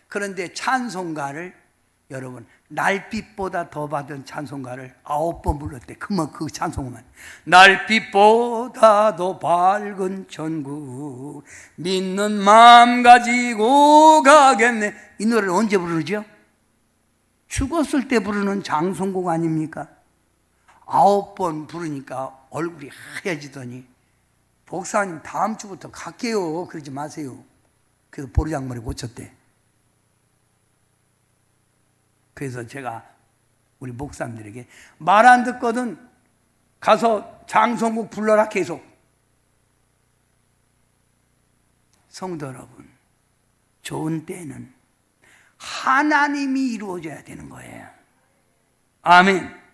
그런데 찬송가를 여러분 날빛보다 더 받은 찬송가를 9번 불렀대. 그 찬송만. 날빛보다 더 밝은 천국 믿는 마음 가지고 가겠네. 이 노래를 언제 부르죠? 죽었을 때 부르는 장송곡 아닙니까? 9번 부르니까 얼굴이 하얘지더니 목사님 다음 주부터 갈게요. 그러지 마세요. 그래서 보르장머리 고쳤대. 그래서 제가 우리 목사님들에게 말 안 듣거든 가서 장송곡 불러라 계속. 성도 여러분, 좋은 때는 하나님이 이루어져야 되는 거예요. 아멘.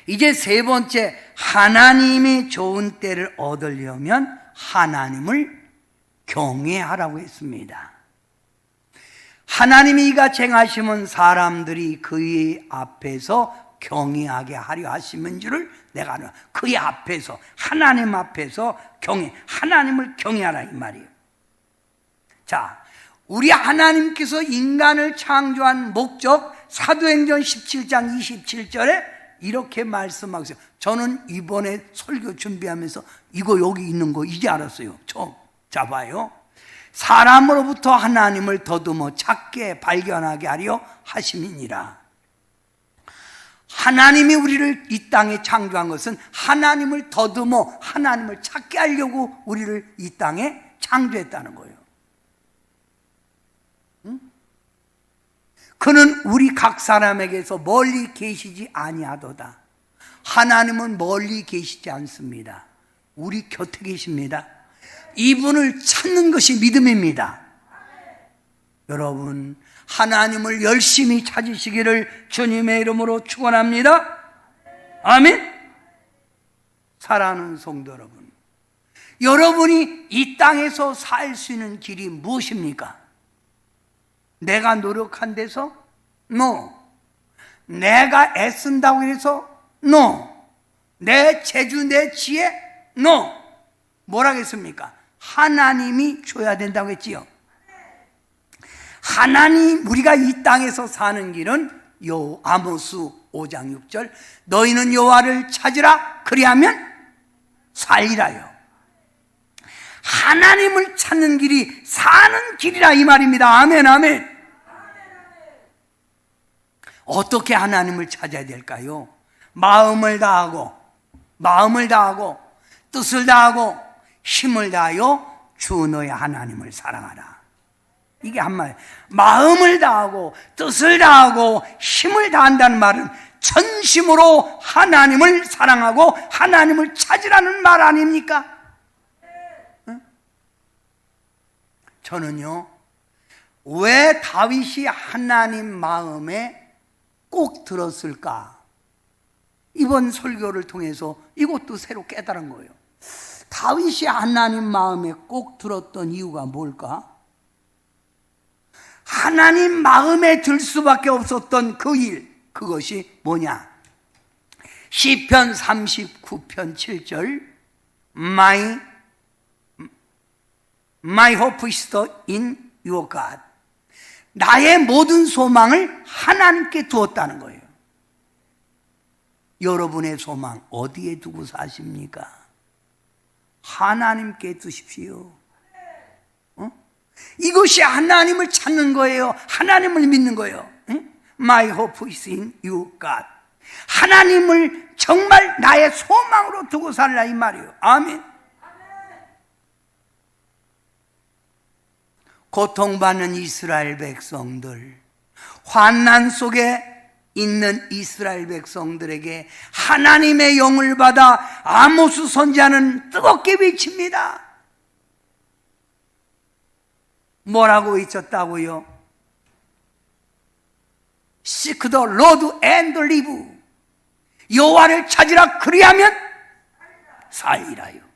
이제 세 번째, 하나님의 좋은 때를 얻으려면 하나님을 경외하라고 했습니다. 하나님이 이같이 행하시면 사람들이 그의 앞에서 경외하게 하려 하시는 줄을 내가 알아. 그의 앞에서, 하나님 앞에서 하나님을 경외하라 이 말이에요. 자, 우리 하나님께서 인간을 창조한 목적, 사도행전 17장 27절에 이렇게 말씀하고 있어요. 저는 이번에 설교 준비하면서 이거 여기 있는 거 이제 알았어요. 처음. 자, 봐요. 사람으로부터 하나님을 더듬어 찾게 발견하게 하려 하심이니라. 하나님이 우리를 이 땅에 창조한 것은 하나님을 더듬어 하나님을 찾게 하려고 우리를 이 땅에 창조했다는 거예요. 응? 그는 우리 각 사람에게서 멀리 계시지 아니하도다. 하나님은 멀리 계시지 않습니다. 우리 곁에 계십니다. 이분을 찾는 것이 믿음입니다. 여러분, 하나님을 열심히 찾으시기를 주님의 이름으로 축원합니다. 아멘. 사랑하는 성도 여러분, 여러분이 이 땅에서 살 수 있는 길이 무엇입니까? 내가 노력한 데서? No. 내가 애쓴다고 해서? No. 내 재주, 내 지혜? No. 뭐라겠습니까? 하나님이 줘야 된다고 했지요. 하나님, 우리가 이 땅에서 사는 길은 아모스 5장 6절 너희는 여호와를 찾으라 그리하면 살리라요. 하나님을 찾는 길이 사는 길이라 이 말입니다. 아멘, 아멘. 어떻게 하나님을 찾아야 될까요? 마음을 다하고 뜻을 다하고 힘을 다하여 주 너의 하나님을 사랑하라. 이게 한마디. 마음을 다하고 뜻을 다하고 힘을 다한다는 말은 전심으로 하나님을 사랑하고 하나님을 찾으라는 말 아닙니까? 응? 저는요, 왜 다윗이 하나님 마음에 꼭 들었을까? 이번 설교를 통해서 이것도 새로 깨달은 거예요. 다윗이 하나님 마음에 꼭 들었던 이유가 뭘까? 하나님 마음에 들 수밖에 없었던 그 일, 그것이 뭐냐? 시편 39편 7절 My My hope is in your God. 나의 모든 소망을 하나님께 두었다는 거예요. 여러분의 소망 어디에 두고 사십니까? 하나님께 두십시오. 이것이 하나님을 찾는 거예요. 하나님을 믿는 거예요. My hope is in you, God. 하나님을 정말 나의 소망으로 두고 살라 이 말이에요. 아멘. 고통받는 이스라엘 백성들, 환난 속에 있는 이스라엘 백성들에게 하나님의 영을 받아 아모스 선지자는 뜨겁게 외칩니다. 뭐라고 외쳤다고요? Seek the Lord and live. 여호와를 찾으라 그리하면 살리라요.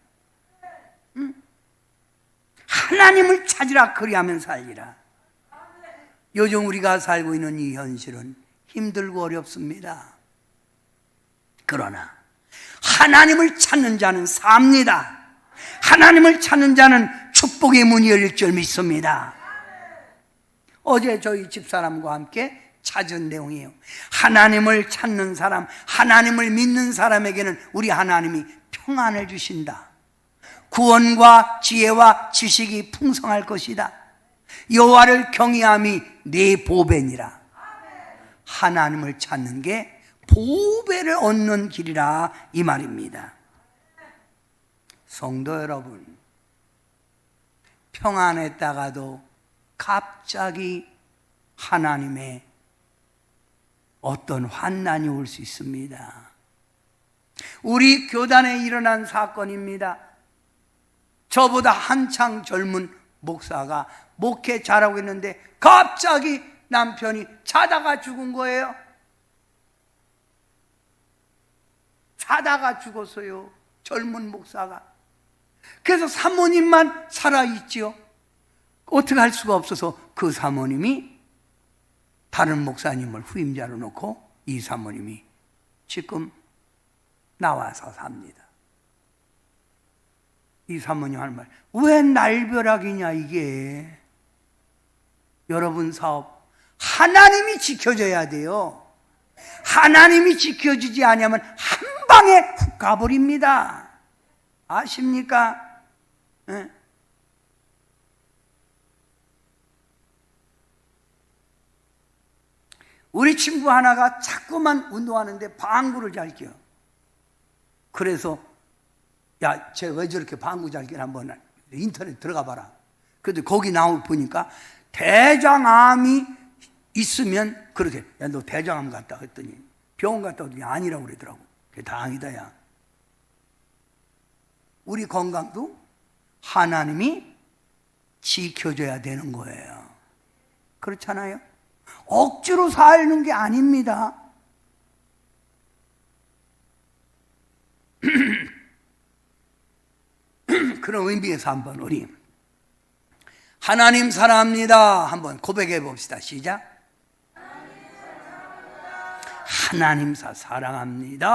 하나님을 찾으라 그리하면 살리라. 요즘 우리가 살고 있는 이 현실은 힘들고 어렵습니다. 그러나 하나님을 찾는 자는 삽니다. 하나님을 찾는 자는 축복의 문이 열릴 줄 믿습니다. 어제 저희 집사람과 함께 찾은 내용이에요. 하나님을 찾는 사람, 하나님을 믿는 사람에게는 우리 하나님이 평안을 주신다. 구원과 지혜와 지식이 풍성할 것이다. 여호와를 경외함이 네 보배니라. 하나님을 찾는 게 보배를 얻는 길이라 이 말입니다. 성도 여러분, 평안했다가도 갑자기 하나님의 어떤 환난이 올 수 있습니다. 우리 교단에 일어난 사건입니다. 저보다 한창 젊은 목사가 목회 잘하고 있는데 갑자기 남편이 자다가 죽은 거예요. 자다가 죽었어요. 젊은 목사가. 그래서 사모님만 살아있지요. 어떻게 할 수가 없어서 그 사모님이 다른 목사님을 후임자로 놓고 이 사모님이 지금 나와서 삽니다. 이 사모님 하는 말, 왜 날벼락이냐 이게. 여러분 사업 하나님이 지켜줘야 돼요. 하나님이 지켜주지 않으면 한 방에 훅 가버립니다. 아십니까? 네. 우리 친구 하나가 자꾸만 운동하는데 방구를 잘 껴. 그래서 야, 쟤 왜 저렇게 방구 잘 끼나 한번 인터넷 들어가 봐라. 그래도 거기 나오 보니까 대장암이 있으면 그렇게, 야, 너 대장암 갔다 했더니 병원 갔다 오더니 아니라고 그러더라고. 그게 다행이다, 야. 우리 건강도 하나님이 지켜줘야 되는 거예요. 그렇잖아요? 억지로 사는 게 아닙니다. 그런 의미에서 한번 우리 하나님 사랑합니다 한번 고백해 봅시다. 시작. 하나님 사랑합니다.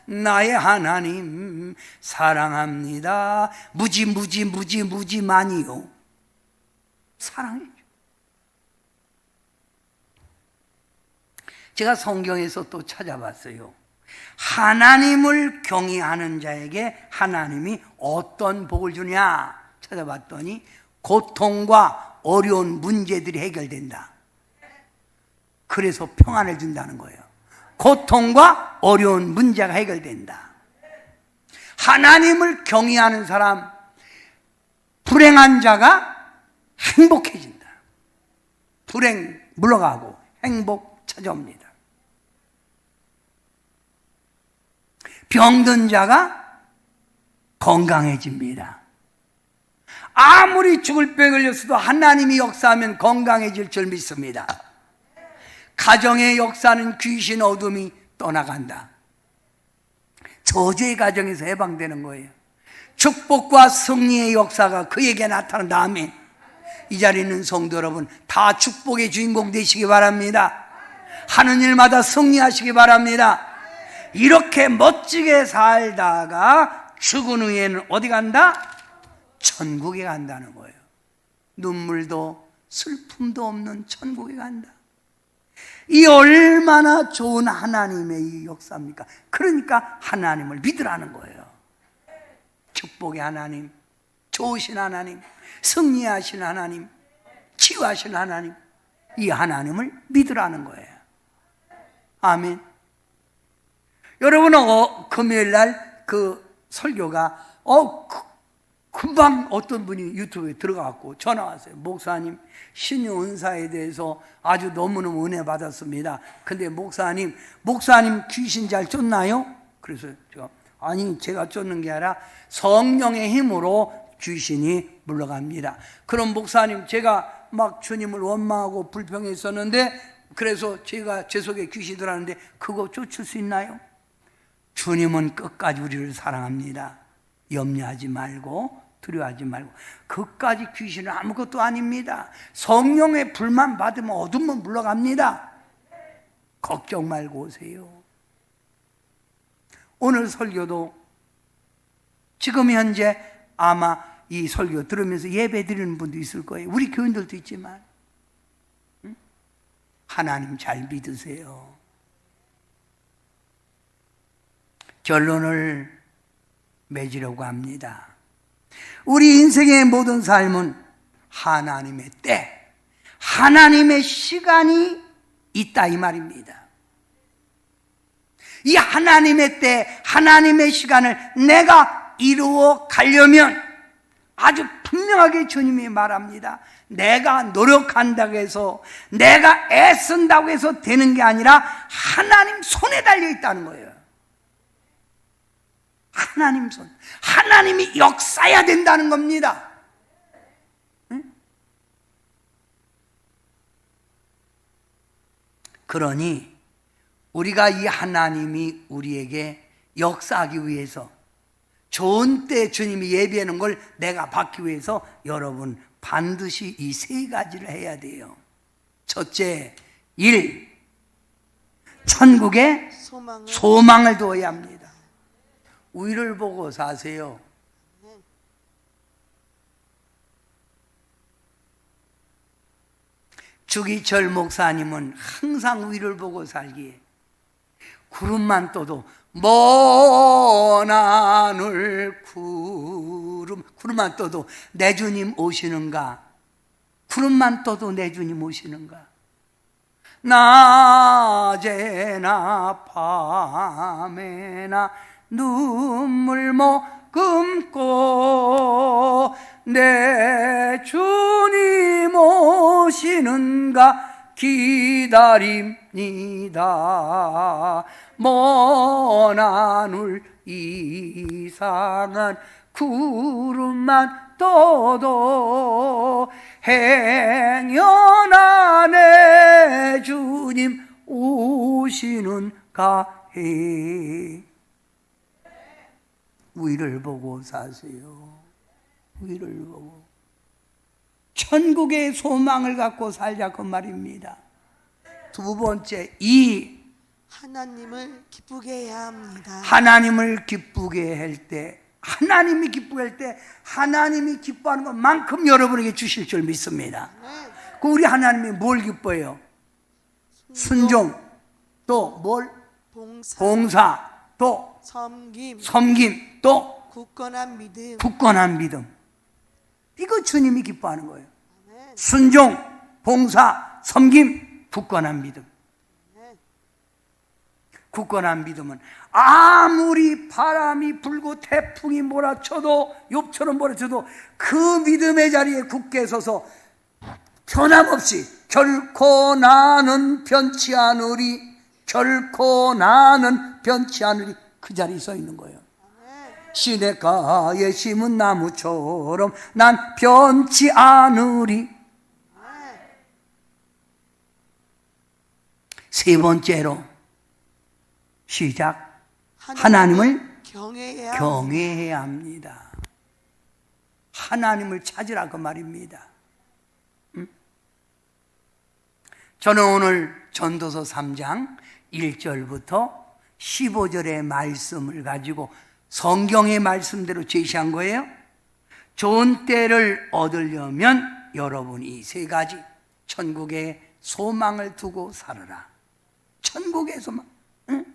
나의 하나님 사랑합니다. 무지 많이요. 사랑해. 제가 성경에서 또 찾아봤어요. 하나님을 경외하는 자에게 하나님이 어떤 복을 주냐 찾아봤더니 고통과 어려운 문제들이 해결된다. 그래서 평안을 준다는 거예요. 고통과 어려운 문제가 해결된다. 하나님을 경외하는 사람, 불행한 자가 행복해진다. 불행 물러가고 행복 찾아옵니다. 병든 자가 건강해집니다. 아무리 죽을 병 걸렸어도 하나님이 역사하면 건강해질 줄 믿습니다. 가정의 역사는 귀신 어둠이 떠나간다. 저주의 가정에서 해방되는 거예요. 축복과 승리의 역사가 그에게 나타난다. 아멘. 이 자리에 있는 성도 여러분, 다 축복의 주인공 되시기 바랍니다. 하는 일마다 승리하시기 바랍니다. 이렇게 멋지게 살다가 죽은 후에는 어디 간다? 천국에 간다는 거예요. 눈물도 슬픔도 없는 천국에 간다. 이 얼마나 좋은 하나님의 이 역사입니까? 그러니까 하나님을 믿으라는 거예요. 축복의 하나님, 좋으신 하나님, 승리하신 하나님, 치유하신 하나님, 이 하나님을 믿으라는 거예요. 아멘. 여러분은 금요일 날 그 설교가 금방 어떤 분이 유튜브에 들어가고 전화 왔어요. 목사님, 신유 은사에 대해서 아주 너무너무 은혜 받았습니다. 근데 목사님 귀신 잘 쫓나요? 그래서 제가 아니, 제가 쫓는 게 아니라 성령의 힘으로 귀신이 물러갑니다. 그럼 목사님, 제가 막 주님을 원망하고 불평했었는데 그래서 제가 제 속에 귀신이 들어왔는데 그거 쫓을 수 있나요? 주님은 끝까지 우리를 사랑합니다. 염려하지 말고 두려워하지 말고. 그까지 귀신은 아무것도 아닙니다. 성령의 불만 받으면 어둠은 물러갑니다. 걱정 말고 오세요. 오늘 설교도 지금 현재 아마 이 설교 들으면서 예배 드리는 분도 있을 거예요. 우리 교인들도 있지만 하나님 잘 믿으세요. 결론을 맺으려고 합니다. 우리 인생의 모든 삶은 하나님의 때, 하나님의 시간이 있다 이 말입니다. 이 하나님의 때, 하나님의 시간을 내가 이루어 가려면 아주 분명하게 주님이 말합니다. 내가 노력한다고 해서, 내가 애쓴다고 해서 되는 게 아니라 하나님 손에 달려 있다는 거예요. 하나님 손, 하나님이 역사해야 된다는 겁니다. 응? 그러니 우리가 이 하나님이 우리에게 역사하기 위해서 좋은 때 주님이 예비하는 걸 내가 받기 위해서 여러분 반드시 이 세 가지를 해야 돼요. 첫째, 천국에 소망을 두어야 합니다. 위를 보고 사세요. 주기철 목사님은 항상 위를 보고 살기에 구름만 떠도 먼 하늘 구름만 떠도 내 주님 오시는가? 구름만 떠도 내 주님 오시는가? 낮에나 밤에나 눈물 머금고 내 주님 오시는가 기다립니다. 먼 하늘 이상한 구름만 떠도 행여나 내 주님 오시는가 해. 위를 보고 사세요. 위를 보고 천국의 소망을 갖고 살자 그 말입니다. 두 번째, 하나님을 기쁘게 해야 합니다. 하나님을 기쁘게 할 때, 하나님이 기쁘게 할 때 하나님이 기뻐하는 것만큼 여러분에게 주실 줄 믿습니다. 그 우리 하나님이 뭘 기뻐해요? 순종, 또 뭘? 봉사, 또 섬김, 또 굳건한 믿음. 이거 주님이 기뻐하는 거예요. 순종, 봉사, 섬김, 굳건한 믿음. 굳건한 믿음은 아무리 바람이 불고 태풍이 몰아쳐도, 욥처럼 몰아쳐도 그 믿음의 자리에 굳게 서서 변함없이 결코 나는 변치 않으리, 그 자리에 서 있는 거예요. 시냇가에 심은 나무처럼 난 변치 않으리. 세 번째로 시작. 하나님을 경외해야 합니다. 하나님을 찾으라 그 말입니다. 저는 오늘 전도서 3장 1절부터 15절의 말씀을 가지고 성경의 말씀대로 제시한 거예요. 좋은 때를 얻으려면 여러분이 세 가지 천국의 소망을 두고 살아라. 천국의 소망. 응?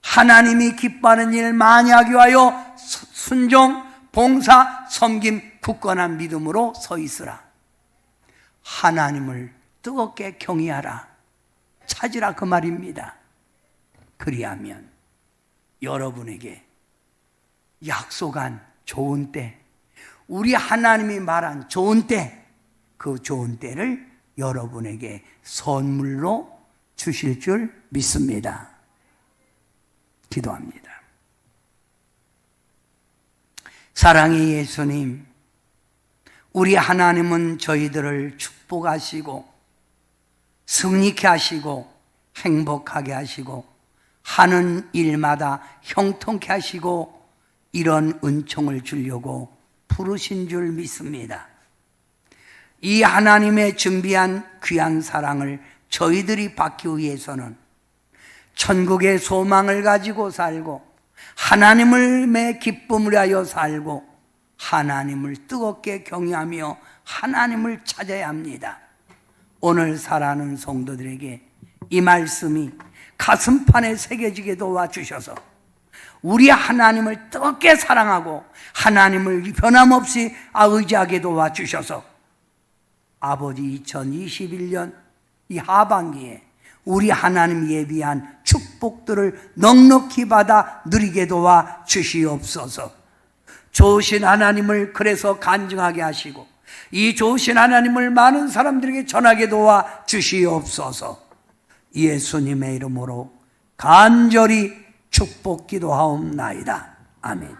하나님이 기뻐하는 일 많이 하기 위하여 순종, 봉사, 섬김, 굳건한 믿음으로 서 있으라. 하나님을 뜨겁게 경외하라. 찾으라 그 말입니다. 그리하면 여러분에게 약속한 좋은 때, 우리 하나님이 말한 좋은 때, 그 좋은 때를 여러분에게 선물로 주실 줄 믿습니다. 기도합니다. 사랑의 예수님, 우리 하나님은 저희들을 축복하시고 승리케 하시고 행복하게 하시고 하는 일마다 형통케 하시고 이런 은총을 주려고 부르신 줄 믿습니다. 이 하나님의 준비한 귀한 사랑을 저희들이 받기 위해서는 천국의 소망을 가지고 살고 하나님을 기쁨을 하여 살고 하나님을 뜨겁게 경외하며 하나님을 찾아야 합니다. 오늘 살아가는 성도들에게 이 말씀이 가슴판에 새겨지게 도와주셔서 우리 하나님을 뜨겁게 사랑하고 하나님을 변함없이 의지하게 도와주셔서 아버지 2021년 이 하반기에 우리 하나님 예비한 축복들을 넉넉히 받아 누리게 도와 주시옵소서. 좋으신 하나님을 그래서 간증하게 하시고 이 좋으신 하나님을 많은 사람들에게 전하게 도와 주시옵소서. 예수님의 이름으로 간절히 축복 기도하옵나이다. 아멘.